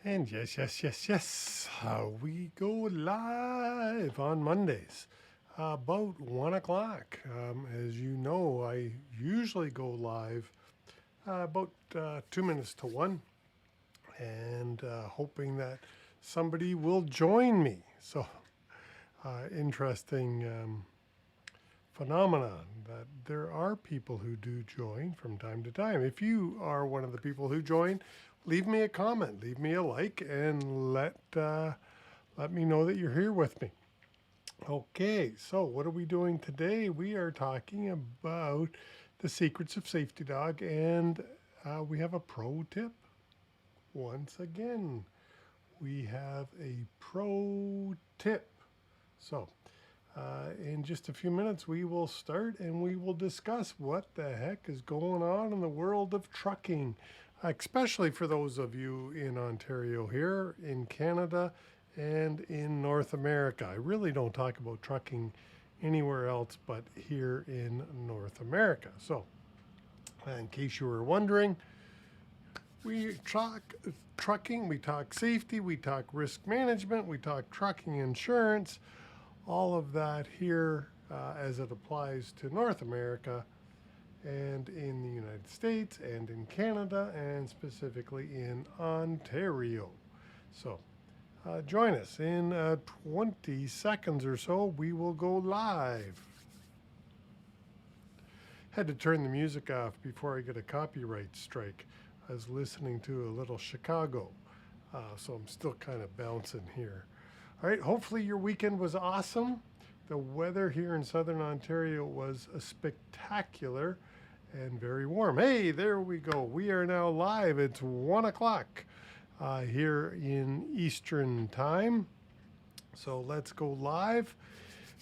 And yes, we go live on Mondays about 1 o'clock. As you know, I usually go live about 2 minutes to one, and hoping that somebody will join me. So, interesting phenomenon that there are people who do join from time to time. If you are one of the people who join, leave me a comment, leave me a like, and let me know that you're here with me. Okay, so what are we doing today? We are talking about the secrets of Safety Dog, and we have a pro tip. Once again, we have a pro tip. So, in just a few minutes, we will start and we will discuss what the heck is going on in the world of trucking, especially for those of you in Ontario here, in Canada, and in North America. I really don't talk about trucking anywhere else but here in North America. So, in case you were wondering, we talk trucking, we talk safety, we talk risk management, we talk trucking insurance, all of that here as it applies to North America and in the United States and in Canada and specifically in Ontario. So join us in 20 seconds or so. We will go live. Had to turn the music off before I get a copyright strike. I was listening to a little Chicago, so I'm still kind of bouncing here. All right, hopefully your weekend was awesome. The weather here in southern Ontario was spectacular and very warm. Hey, there we go. We are now live. It's 1 o'clock here in Eastern Time. So let's go live.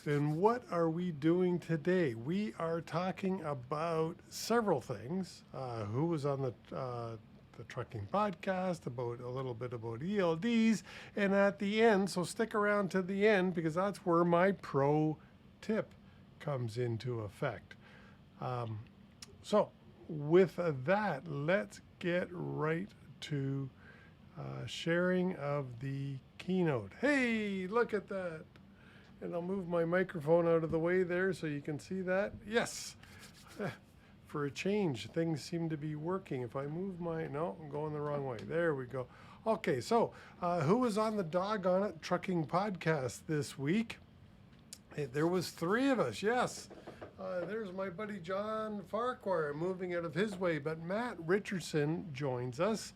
And what are we doing today? We are talking about several things. Who was on the trucking podcast, about a little bit about ELDs, and at the end, so stick around to the end because that's where my pro tip comes into effect. So with that, let's get right to sharing of the keynote. Hey, look at that. And I'll move my microphone out of the way there so you can see that. Yes. For a change, things seem to be working. If I move no, I'm going the wrong way. There we go. Okay, so who was on the Dawg on It trucking podcast this week? Hey, there was three of us, yes. There's my buddy John Farquhar moving out of his way, but Matt Richardson joins us,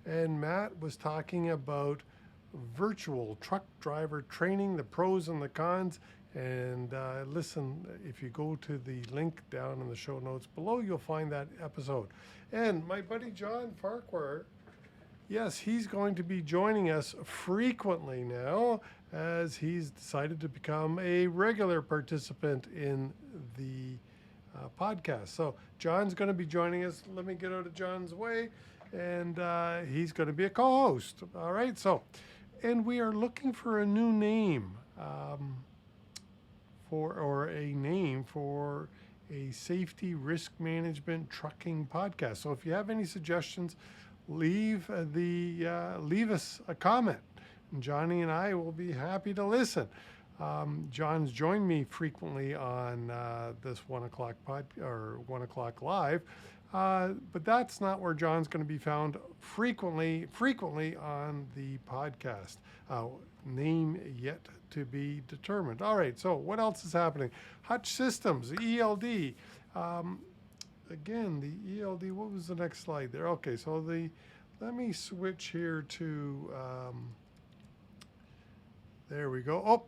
and Matt was talking about virtual truck driver training, the pros and the cons. And listen, if you go to the link down in the show notes below, you'll find that episode. And my buddy John Farquhar, yes, he's going to be joining us frequently now as he's decided to become a regular participant in the podcast. So John's going to be joining us. Let me get out of John's way. And he's going to be a co-host. All right. So, and we are looking for a new name. For a safety risk management trucking podcast. So if you have any suggestions, leave us a comment. And Johnny and I will be happy to listen. John's joined me frequently on this 1 o'clock 1 o'clock live, but that's not where John's going to be found frequently on the podcast. Name yet to be determined. All right, so what else is happening? Hutch Systems, ELD. Again, the ELD, what was the next slide there? Okay, so let me switch here to, there we go. Oh,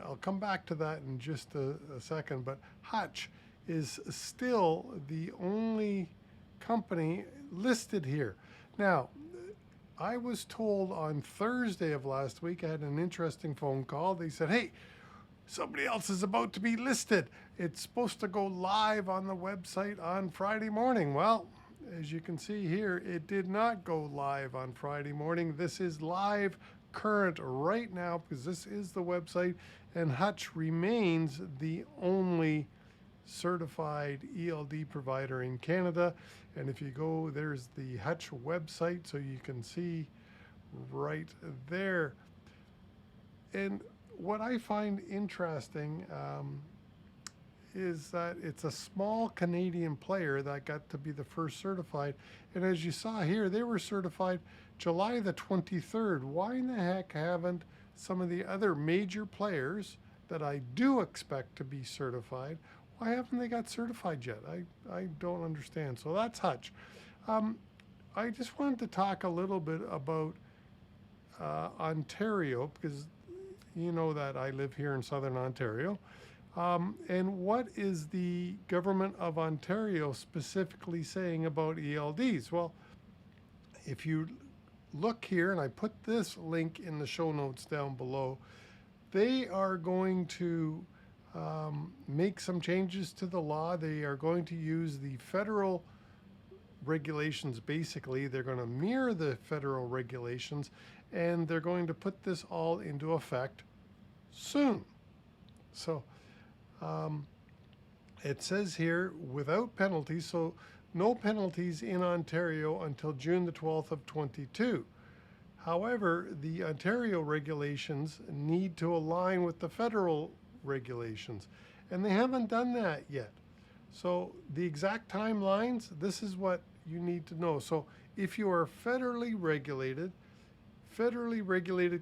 I'll come back to that in just a second, but Hutch is still the only company listed here. Now, I was told on Thursday of last week, I had an interesting phone call. They said, hey, somebody else is about to be listed. It's supposed to go live on the website on Friday morning. Well, as you can see here, it did not go live on Friday morning. This is live current right now because this is the website, and Hutch remains the only certified ELD provider in Canada. And if you go, there's the Hutch website, so you can see right there. And what I find interesting is that it's a small Canadian player that got to be the first certified. And as you saw here, they were certified July the 23rd. Why in the heck haven't some of the other major players that I do expect to be certified, why haven't they got certified yet? I don't understand. So that's Hutch. I just wanted to talk a little bit about Ontario, because you know that I live here in Southern Ontario. And what is the government of Ontario specifically saying about ELDs? Well, if you look here, and I put this link in the show notes down below, they are going to make some changes to the law. They are going to use the federal regulations. Basically, they're going to mirror the federal regulations, and they're going to put this all into effect soon. So it says here, without penalties, so no penalties in Ontario until June the 12th of 22. However, the Ontario regulations need to align with the federal regulations, and they haven't done that yet. So the exact timelines, this is what you need to know. So if you are federally regulated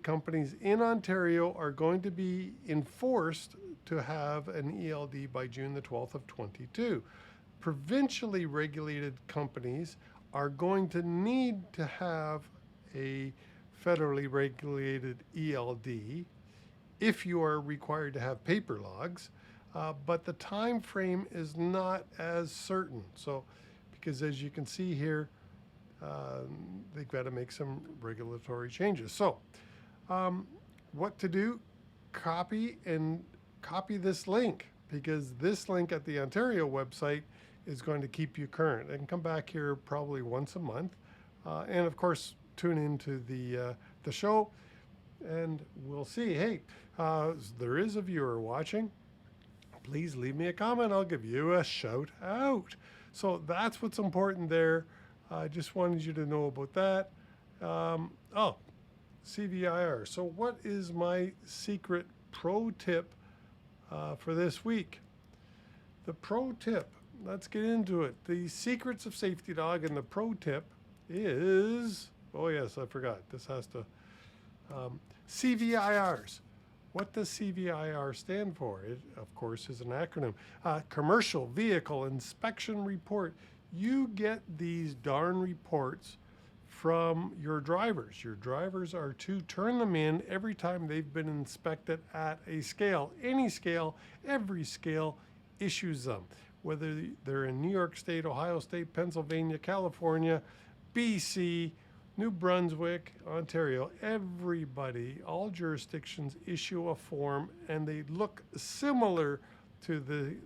companies in Ontario are going to be enforced to have an ELD by June the 12th of 22. Provincially regulated companies are going to need to have a federally regulated ELD if you are required to have paper logs, but the time frame is not as certain. So, because as you can see here, they've got to make some regulatory changes. So, what to do? Copy this link, because this link at the Ontario website is going to keep you current, and come back here probably once a month, and of course tune into the show, and we'll see. Hey, there is a viewer watching. Please leave me a comment. I'll give you a shout out. So that's what's important there. I just wanted you to know about that. Oh, CVIR. So what is my secret pro tip for this week? The pro tip, let's get into it. The secrets of Safety Dawg, and the pro tip is, oh yes, I forgot. This has to, CVIRs. What does CVIR stand for? It, of course, is an acronym. Commercial Vehicle Inspection Report. You get these darn reports from your drivers. Your drivers are to turn them in every time they've been inspected at a scale. Any scale, every scale issues them. Whether they're in New York State, Ohio State, Pennsylvania, California, BC, New Brunswick, Ontario, everybody, all jurisdictions issue a form, and they look similar to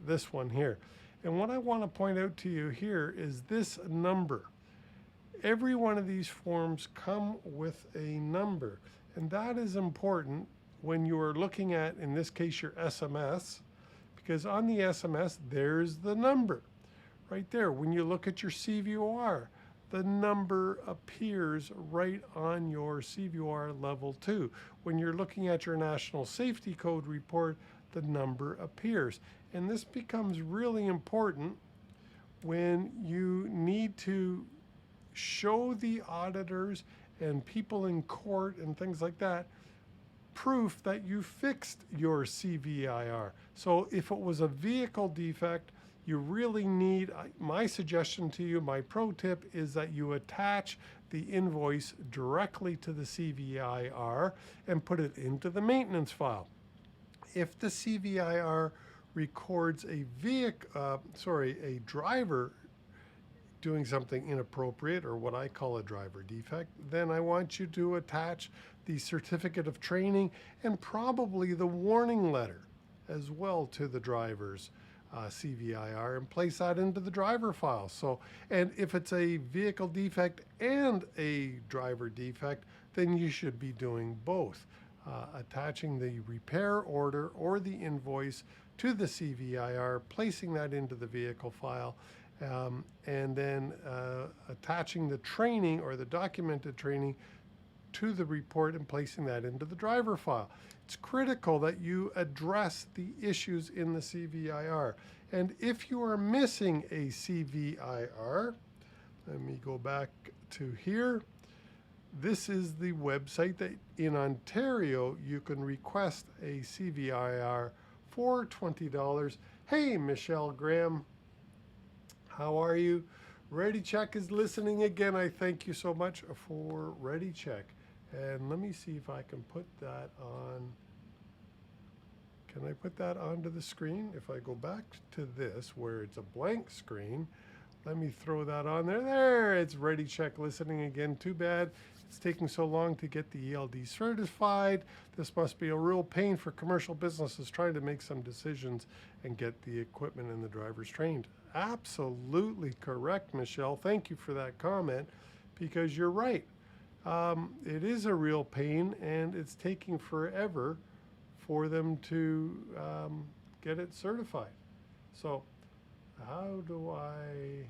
this one here. And what I want to point out to you here is this number. Every one of these forms come with a number, and that is important when you are looking at, in this case, your SMS, because on the SMS, there's the number right there. When you look at your CVOR, the number appears right on your CVOR level 2. When you're looking at your National Safety Code report, the number appears. And this becomes really important when you need to show the auditors and people in court and things like that proof that you fixed your CVIR. So if it was a vehicle defect, you really need, my suggestion to you, my pro tip is that you attach the invoice directly to the CVIR and put it into the maintenance file. If the CVIR records a driver doing something inappropriate, or what I call a driver defect, then I want you to attach the certificate of training and probably the warning letter as well to the driver's CVIR, and place that into the driver file. So, and if it's a vehicle defect and a driver defect, then you should be doing both, attaching the repair order or the invoice to the CVIR, placing that into the vehicle file, and then attaching the training or the documented training to the report and placing that into the driver file. It's critical that you address the issues in the CVIR. And if you are missing a CVIR, let me go back to here. This is the website that in Ontario you can request a CVIR for $20. Hey, Michelle Graham, how are you? ReadyCheck is listening again. I thank you so much for ReadyCheck. And let me see if I can put that on. Can I put that onto the screen? If I go back to this where it's a blank screen, let me throw that on there. There, it's ReadyCheck listening again. Too bad it's taking so long to get the ELD certified. This must be a real pain for commercial businesses trying to make some decisions and get the equipment and the drivers trained. Absolutely correct, Michelle. Thank you for that comment, because you're right. It is a real pain, and it's taking forever for them to get it certified. So how do I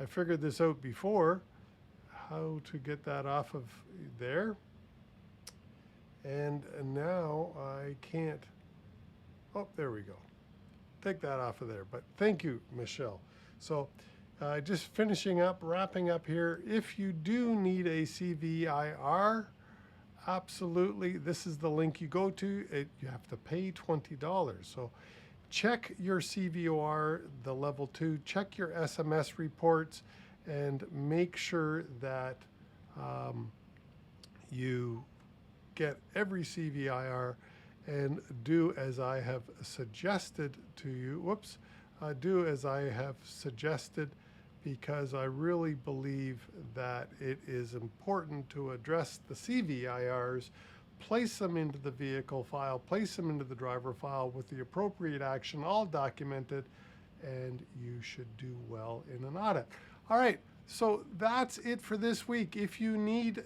figured this out before, how to get that off of there. And now I can't, oh, there we go. Take that off of there, but thank you, Michelle. So just finishing up, wrapping up here. If you do need a CVIR, absolutely, this is the link you go to. You have to pay $20. So check your CVOR, the level 2, check your SMS reports, and make sure that you get every CVIR and do as I have suggested to you. Do as I have suggested, because I really believe that it is important to address the CVIRs, place them into the vehicle file, place them into the driver file with the appropriate action, all documented, and you should do well in an audit. All right, so that's it for this week. If you need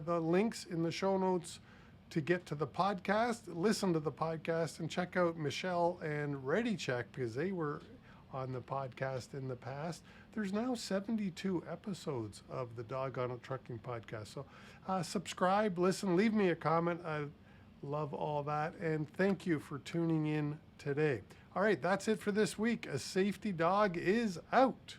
the links in the show notes to get to the podcast, listen to the podcast, and check out Michelle and ReadyCheck, because they were on the podcast in the past. There's now 72 episodes of the Dawg on It Trucking podcast. So subscribe, listen, leave me a comment. I love all that. And thank you for tuning in today. All right, that's it for this week. A Safety Dog is out.